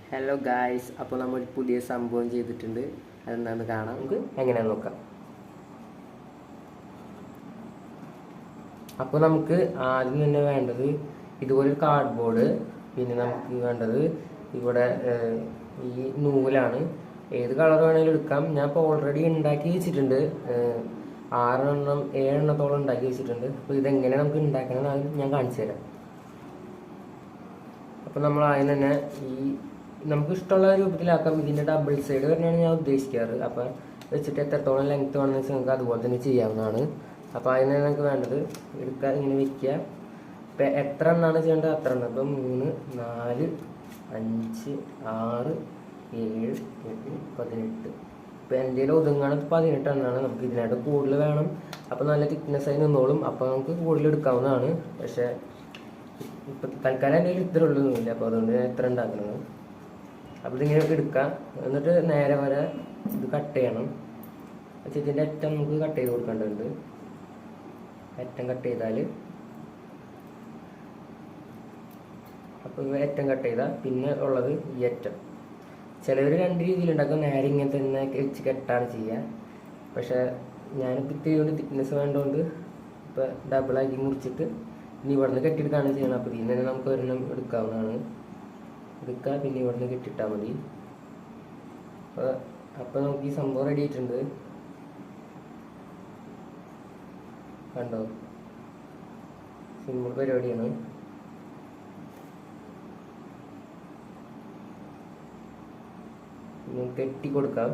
Hello guys, അപ്പോൾ നമ്മൾ പുതിയ സംഭവം ചെയ്തിട്ടുണ്ട്. അതെന്താണെന്ന് കാണാം, നമുക്ക് എങ്ങനെയാണെന്ന് നോക്കാം. അപ്പോൾ നമുക്ക് ആദ്യം തന്നെ വേണ്ടത് ഇതുപോലൊരു കാർഡ്ബോർഡ്. പിന്നെ നമുക്ക് വേണ്ടത് ഇവിടെ ഈ നൂലാണ്. ഏത് കളർ വേണമെങ്കിലും എടുക്കാം. ഞാൻ ഇപ്പോൾ ഓൾറെഡി ഉണ്ടാക്കി വെച്ചിട്ടുണ്ട്. 7 എണ്ണത്തോളം ഉണ്ടാക്കി വെച്ചിട്ടുണ്ട്. അപ്പോൾ ഇതെങ്ങനെ നമുക്ക് ഉണ്ടാക്കണമെന്ന് ഞാൻ കാണിച്ചു തരാം. അപ്പോൾ നമ്മൾ ആദ്യം തന്നെ നമുക്ക് ഇഷ്ടമുള്ള രൂപത്തിലാക്കാം. ഇതിൻ്റെ ഡബിൾ സൈഡ് തന്നെയാണ് ഞാൻ ഉദ്ദേശിക്കാറ്. അപ്പോൾ വെച്ചിട്ട് എത്രത്തോളം ലെങ്ത്ത് വേണമെന്ന് വെച്ചാൽ നമുക്ക് അതുപോലെ തന്നെ ചെയ്യാവുന്നതാണ്. അപ്പോൾ അതിന് നമുക്ക് വേണ്ടത് എടുക്കുക, ഇങ്ങനെ വെക്കുക. ഇപ്പം എത്ര എണ്ണമാണ് ചെയ്യേണ്ടത് അത്ര എണ്ണം. ഇപ്പം 3, 4, 5, 6, 7, 8, 18. ഇപ്പം എൻ്റെ ഒതുങ്ങാണ് 18 എണ്ണമാണ്. നമുക്ക് ഇതിനായിട്ട് കൂടുതൽ വേണം. അപ്പോൾ നല്ല തിക്നെസ് ആയി നിന്നോളും. അപ്പോൾ നമുക്ക് കൂടുതൽ എടുക്കാവുന്നതാണ്. പക്ഷേ ഇപ്പം തൽക്കാലം എൻ്റെ ഇത്ര ഉള്ളൊന്നുമില്ല. അപ്പോൾ അതുകൊണ്ട് ഞാൻ എത്ര ഉണ്ടാക്കുന്നത്. അപ്പോൾ ഇതിങ്ങനെ എടുക്കാം. എന്നിട്ട് നേരെ വരെ ഇത് കട്ട് ചെയ്യണം. പക്ഷേ ഇതിൻ്റെ അറ്റം നമുക്ക് കട്ട് ചെയ്ത് കൊടുക്കേണ്ടതുണ്ട്. അറ്റം കട്ട് ചെയ്താൽ അപ്പോൾ അറ്റം കട്ട് ചെയ്താൽ പിന്നെ ഉള്ളത് ഈ അറ്റം. ചിലവർ 2 രീതിയിലുണ്ടാക്കും. നേരെ ഇങ്ങനെ തന്നെ വെച്ച് കെട്ടാണ് ചെയ്യുക. പക്ഷേ ഞാനിപ്പോൾ ഇത്തിരി കൊണ്ട് തിക്നെസ് വേണ്ടതുകൊണ്ട് ഇപ്പോൾ ഡബിളാക്കി മുറിച്ചിട്ട് ഇനി ഇവിടുന്ന് കെട്ടിയെടുക്കുകയാണ് ചെയ്യണം. അപ്പോൾ ഇതിൽ തന്നെ നമുക്ക് ഒരെണ്ണം എടുക്കാവുന്നതാണ്. എടുക്കുക, പിന്നെ ഇവിടുന്ന് കെട്ടിട്ടാൽ മതി. അപ്പോൾ നമുക്ക് ഈ സംഭവം റെഡി ആയിട്ടുണ്ട്. കണ്ടോ, സിമ്പിൾ പരിപാടിയാണ്. കെട്ടി കൊടുക്കാം.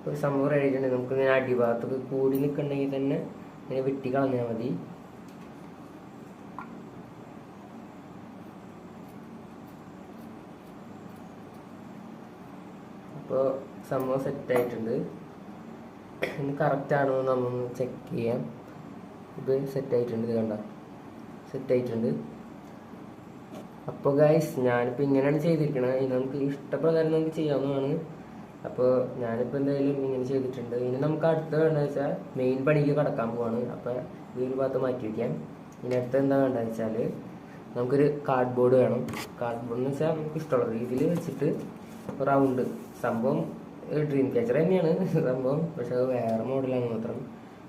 ഒരു സംഭവം റെഡി ആയിട്ടുണ്ടെങ്കിൽ നമുക്ക് ഇങ്ങനെ അടിഭാഗത്തൊക്കെ കൂടി നിൽക്കണമെങ്കിൽ തന്നെ ഇങ്ങനെ വെട്ടി കളഞ്ഞാൽ മതി. അപ്പോൾ സംഭവം സെറ്റായിട്ടുണ്ട്. ഇനി കറക്റ്റാണോ നമ്മൾ ചെക്ക് ചെയ്യാം. ഇത് സെറ്റായിട്ടുണ്ട്. ഇത് കണ്ട സെറ്റായിട്ടുണ്ട്. അപ്പോൾ ഗൈസ്, ഞാനിപ്പോൾ ഇങ്ങനെയാണ് ചെയ്തിരിക്കുന്നത്. ഇനി നമുക്ക് ഇഷ്ടപ്രകാരം നമുക്ക് ചെയ്യാവുന്നതാണ്. അപ്പോൾ ഞാനിപ്പോൾ എന്തായാലും ഇങ്ങനെ ചെയ്തിട്ടുണ്ട്. ഇനി നമുക്ക് അടുത്ത വേണ്ടതെന്ന് വെച്ചാൽ മെയിൻ പണിക്ക് കടക്കാൻ പോവാണ്. അപ്പോൾ ഈ ഒരു ഭാഗത്ത് മാറ്റി വയ്ക്കാം. ഇനി അടുത്ത എന്താ വേണ്ടതെന്ന് വെച്ചാൽ നമുക്കൊരു കാർഡ്ബോർഡ് വേണം. കാർഡ്ബോർഡ് എന്ന് വെച്ചാൽ നമുക്ക് ഇഷ്ടമുള്ളത് ഇതിൽ വെച്ചിട്ട് റൗണ്ട് സംഭവം ഡ്രീം ക്യാച്ചർ തന്നെയാണ് സംഭവം. പക്ഷെ അത് വേറെ മോഡലാണ് മാത്രം.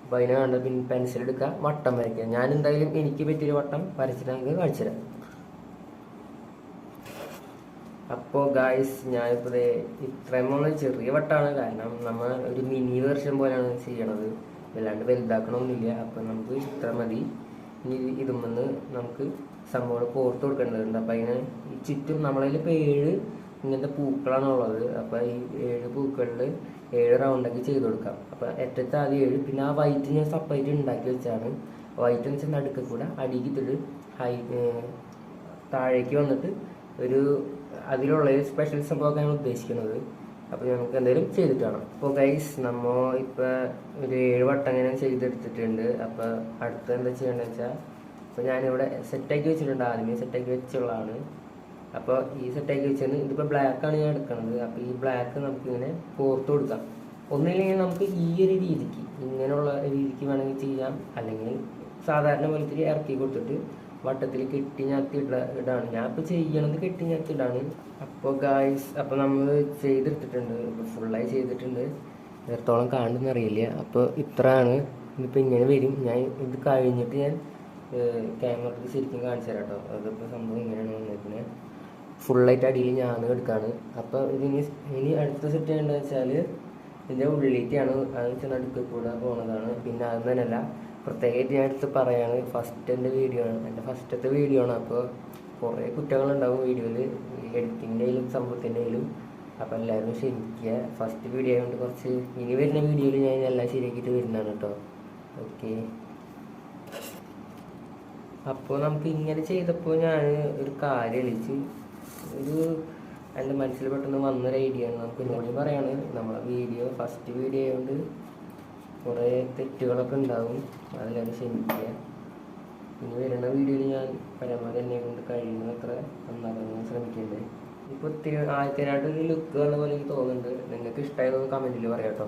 അപ്പോൾ അതിന് വേണ്ട പിന്നെ പെൻസിൽ എടുക്കുക, വട്ടം വരയ്ക്കുക. ഞാൻ എന്തായാലും എനിക്ക് പറ്റിയൊരു വട്ടം വരച്ചിട്ട് നമുക്ക് കാണിച്ചു തരാം. അപ്പോൾ ഗായ്സ്, ഞാനിപ്പോൾ ഇത്രയും ചെറിയ വട്ടമാണ്. കാരണം നമ്മൾ ഒരു മിനി വെർഷൻ പോലെയാണ് ചെയ്യണത്. വല്ലാണ്ട് വലുതാക്കണമൊന്നുമില്ല. അപ്പോൾ നമുക്ക് ഇത്ര മതി. ഇനി ഇതുമെന്ന് നമുക്ക് സംഭവം കോർത്ത് കൊടുക്കേണ്ടതുണ്ട്. അപ്പോൾ അതിന് ഈ ചുറ്റും നമ്മളതിൽ ഇപ്പോൾ 7 ഇങ്ങനത്തെ പൂക്കളാണ് ഉള്ളത്. അപ്പോൾ ഈ 7 പൂക്കളിൽ 7 റൗണ്ടൊക്കെ ചെയ്ത് കൊടുക്കാം. അപ്പോൾ ഏറ്റത്തെ ആദ്യം 7, പിന്നെ ആ വൈറ്റ് ഞാൻ സെപ്പറേറ്റ് ഉണ്ടാക്കി വെച്ചാണ്. വൈറ്റ് എന്ന് വെച്ചാൽ നടുക്ക് കൂടെ അടിക്കിട്ടിട്ട് താഴേക്ക് വന്നിട്ട് ഒരു അതിലുള്ള സ്പെഷ്യൽ സംഭവമൊക്കെയാണ് ഉദ്ദേശിക്കുന്നത്. അപ്പോൾ നമുക്ക് എന്തെങ്കിലും ചെയ്തിട്ട് വേണം. അപ്പോൾ ഗൈസ്, നമ്മൾ ഇപ്പോൾ ഒരു 7 വട്ടം അങ്ങനെ ചെയ്തെടുത്തിട്ടുണ്ട്. അപ്പോൾ അടുത്ത എന്താ ചെയ്യേണ്ടതെന്ന് വെച്ചാൽ ഇപ്പോൾ ഞാനിവിടെ സെറ്റാക്കി വെച്ചിട്ടുണ്ട്. ആദ്യമേ സെറ്റാക്കി വെച്ചുള്ളതാണ്. അപ്പോൾ ഈ സെറ്റാക്കി വെച്ചത് ഇതിപ്പോൾ ബ്ലാക്കാണ് ഞാൻ എടുക്കുന്നത്. അപ്പോൾ ഈ ബ്ലാക്ക് നമുക്കിങ്ങനെ കോർത്ത് കൊടുക്കാം. ഒന്നില്ലെങ്കിൽ നമുക്ക് ഈ ഒരു രീതിക്ക് ഇങ്ങനെയുള്ള രീതിക്ക് വേണമെങ്കിൽ ചെയ്യാം. അല്ലെങ്കിൽ സാധാരണ പോലത്തിൽ ഇറക്കി കൊടുത്തിട്ട് വട്ടത്തിൽ കെട്ടി ഞാത്തി ഇടാണ്. ഞാൻ ഇപ്പോൾ ചെയ്യണത് കെട്ടി ഞാത്തി ഇടാണ്. അപ്പോൾ ഗായ്സ്, അപ്പോൾ നമ്മൾ ചെയ്തെടുത്തിട്ടുണ്ട്. ഇപ്പോൾ ഫുള്ളായി ചെയ്തിട്ടുണ്ട്. എത്രത്തോളം കാണുമെന്ന് അറിയില്ല. അപ്പോൾ ഇത്രയാണ്. ഇതിപ്പോൾ ഇങ്ങനെ വരും. ഞാൻ ഇത് കഴിഞ്ഞിട്ട് ഞാൻ ക്യാമറയിൽ ശരിക്കും കാണിച്ചു തരാം കേട്ടോ. അതിപ്പോൾ സംഭവം ഇങ്ങനെയാണ് വന്നിരിക്കുന്നത്. ഫുള്ളായിട്ട് അടിയിൽ ഞാൻ എടുക്കുകയാണ്. അപ്പോൾ ഇനി അടുത്ത സെറ്റ് ചെയ്യേണ്ടതെന്ന് വെച്ചാൽ ഇതിൻ്റെ ഉള്ളിലേക്കാണ്. അത് വെച്ചാൽ നടുക്കിൽ കൂടെ പോകുന്നതാണ്. പിന്നെ അത് തന്നെയല്ല, പ്രത്യേകിച്ച് ഞാൻ എടുത്ത് പറയാണ്, എൻ്റെ ഫസ്റ്റത്തെ വീഡിയോ ആണ്. അപ്പോൾ കുറേ കുറ്റങ്ങളുണ്ടാവും വീഡിയോയിൽ, എഡിറ്റിങ്ങിൻ്റെയിലും സംഭവത്തിൻ്റെയിലും. അപ്പോൾ എല്ലാവരും ക്ഷമിക്കുക. ഫസ്റ്റ് വീഡിയോ ആയതുകൊണ്ട് കുറച്ച് ഇനി വരുന്ന വീഡിയോയിൽ ഞാൻ എല്ലാം ശരിയാക്കിയിട്ട് വരുന്നതാണ് കേട്ടോ. ഓക്കെ. അപ്പോൾ നമുക്ക് ഇങ്ങനെ ചെയ്തപ്പോൾ ഞാൻ ഒരു കാര്യം കളിച്ച് എൻ്റെ മനസ്സിൽ പെട്ടെന്ന് വന്നൊരു ഐഡിയ ആണ്. നമുക്ക് ഇന്നോടി പറയാണ്, നമ്മളെ ഫസ്റ്റ് വീഡിയോ ആയതുകൊണ്ട് കുറേ തെറ്റുകളൊക്കെ ഉണ്ടാവും. അതെല്ലാവരും ക്ഷമിക്കുക. ഇനി വരുന്ന വീഡിയോയിൽ ഞാൻ പരമാവധി എന്നെ കൊണ്ട് കഴിയുന്നത്ര നന്നാക്കാൻ ശ്രമിക്കുന്നുണ്ട്. ഇപ്പോൾ ഒത്തിരി ആദ്യത്തേനായിട്ടൊരു ലുക്ക് വന്ന പോലെ എനിക്ക് തോന്നുന്നുണ്ട്. നിങ്ങൾക്ക് ഇഷ്ടമായതൊന്ന് കമൻറ്റിൽ പറയാം കേട്ടോ.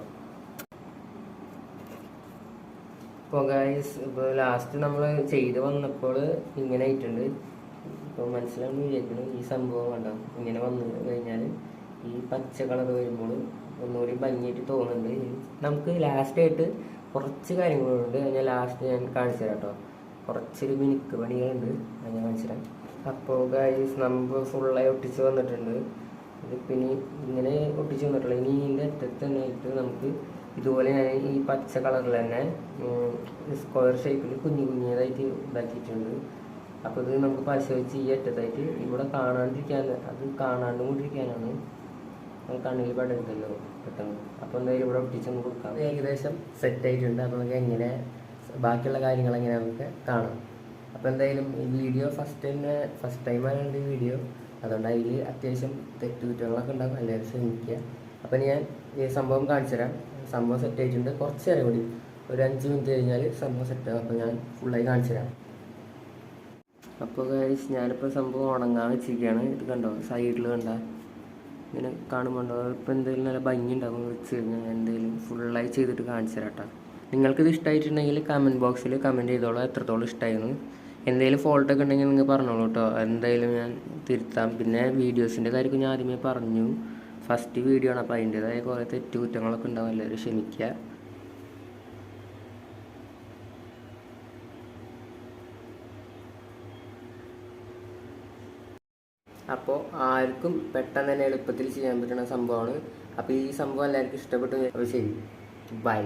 ഇപ്പോൾ ഗൈസ് ഇപ്പോൾ ലാസ്റ്റ് നമ്മൾ ചെയ്ത് വന്നപ്പോൾ ഇങ്ങനെ ആയിട്ടുണ്ട്. ഇപ്പോൾ മനസ്സിലാവുന്ന വിചാരിക്കുന്നു. ഈ സംഭവം കണ്ടോ, ഇങ്ങനെ വന്നു കഴിഞ്ഞാൽ ഈ പച്ച കളർ വരുമ്പോൾ ഒന്നുകൂടി ഭംഗിയായിട്ട് തോന്നുന്നുണ്ട്. നമുക്ക് ലാസ്റ്റായിട്ട് കുറച്ച് കാര്യങ്ങളുണ്ട്, ഞാൻ ലാസ്റ്റ് ഞാൻ കാണിച്ചു തരാം കേട്ടോ. കുറച്ചൊരു മിനുക്ക് പണികളുണ്ട്, അത് ഞാൻ കാണിച്ചു തരാം. അപ്പോൾ ഗൈസ് നമ്മൾ ഫുള്ളായി ഒട്ടിച്ച് വന്നിട്ടുണ്ട്. ഇതിപ്പോൾ ഇനി ഇങ്ങനെ ഒട്ടിച്ച് വന്നിട്ടുള്ളൂ. ഇനി ഇതിൻ്റെ അറ്റത്ത് തന്നെ ആയിട്ട് നമുക്ക് ഇതുപോലെ ഞാൻ ഈ പച്ച കളറിൽ തന്നെ സ്ക്വയർ ഷേപ്പിൽ കുഞ്ഞതായിട്ട് ഇതാക്കിയിട്ടുണ്ട്. അപ്പോൾ ഇത് നമുക്ക് പശ വെച്ച് ഈ അറ്റത്തായിട്ട് ഇവിടെ കാണാണ്ടിരിക്കാൻ, അത് കാണാണ്ട് കൊണ്ടിരിക്കാനാണ്, കണ്ണിൽ പെടരുതല്ലോ പെട്ടെന്ന്. അപ്പോൾ എന്തായാലും ഇവിടെ ഒട്ടിച്ചൊന്ന് കൊടുക്കാം. ഏകദേശം സെറ്റായിട്ടുണ്ട്. അപ്പോൾ നമുക്ക് എങ്ങനെ ബാക്കിയുള്ള കാര്യങ്ങൾ എങ്ങനെ നമുക്ക് കാണാം. അപ്പോൾ എന്തായാലും ഈ വീഡിയോ ഫസ്റ്റ് ടൈമാണ് എൻ്റെ വീഡിയോ, അതുകൊണ്ട് അതിൽ അത്യാവശ്യം തെറ്റുകുറ്റങ്ങളൊക്കെ ഉണ്ടാകും, എല്ലാവരും ശ്രമിക്കുക. അപ്പം ഞാൻ ഈ സംഭവം കാണിച്ചു തരാം. സംഭവം സെറ്റ് ആയിട്ടുണ്ട്. കുറച്ച് നേരം കൂടി ഒരു 5 മിനിറ്റ് കഴിഞ്ഞാൽ സംഭവം സെറ്റാകും. അപ്പോൾ ഞാൻ ഫുള്ളായി കാണിച്ചു തരാം. അപ്പോൾ ഗൈസ് ഞാനിപ്പോൾ സംഭവം ഉണങ്ങാൻ വെച്ചിരിക്കുകയാണ്. ഇത് കണ്ടോ, സൈഡിൽ കണ്ട ഇങ്ങനെ കാണുമ്പോണ്ടോ. ഇപ്പോൾ എന്തെങ്കിലും നല്ല ഭംഗി ഉണ്ടാകും വെച്ച് കഴിഞ്ഞാൽ എന്തെങ്കിലും ഫുള്ളായി ചെയ്തിട്ട് കാണിച്ചു തരാം കേട്ടോ. നിങ്ങൾക്കിത് ഇഷ്ടമായിട്ടുണ്ടെങ്കിൽ കമൻറ്റ് ബോക്സിൽ കമൻറ്റ് ചെയ്തോളൂ എത്രത്തോളം ഇഷ്ടമായിരുന്നു. എന്തെങ്കിലും ഫോൾട്ടൊക്കെ ഉണ്ടെങ്കിൽ നിങ്ങൾ പറഞ്ഞോളൂ കേട്ടോ, എന്തായാലും ഞാൻ തിരുത്താം. പിന്നെ വീഡിയോസിൻ്റെ കാര്യമൊക്കെ ഞാൻ ആദ്യമേ പറഞ്ഞു, ഫസ്റ്റ് വീഡിയോ ആണ്, അപ്പോൾ അതിൻ്റേതായ കുറേ തെറ്റുകുറ്റങ്ങളൊക്കെ ഉണ്ടാവും, എല്ലാവരും ക്ഷമിക്കുക. അപ്പോൾ ആർക്കും പെട്ടെന്ന് തന്നെ എളുപ്പത്തിൽ ചെയ്യാൻ പറ്റുന്ന സംഭവമാണ്. അപ്പോൾ ഈ സംഭവം എല്ലാവർക്കും ഇഷ്ടപ്പെട്ടു. അപ്പോൾ ശരി, ബൈ.